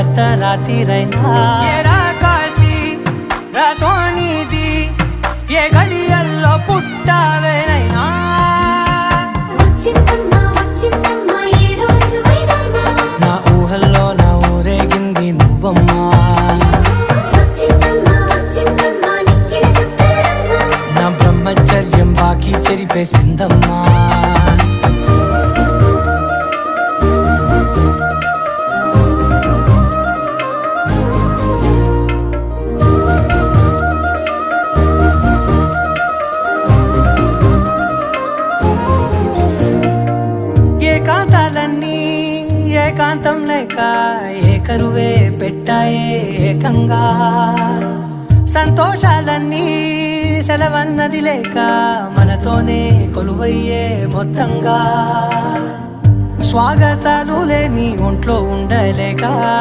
అర్ధరాత్రిరైనా కాశీ రసోనిది ఏ గడియల్లో పుట్టావేనైనా నా ఊహల్లో నా ఊరేగింది నువ్వమ్మా నా బ్రహ్మచర్యం బాకీ చెరిపేసిందమ్మా ఏకాంతాలన్నీ ఏకాంతం లేక ఏకరువే పెట్టాయే ఏకంగా సంతోషాలన్నీ సెలవన్నది లేక మనతోనే కొలువయ్యే మొత్తంగా స్వాగతాలు లేని ఒంట్లో ఉండలేక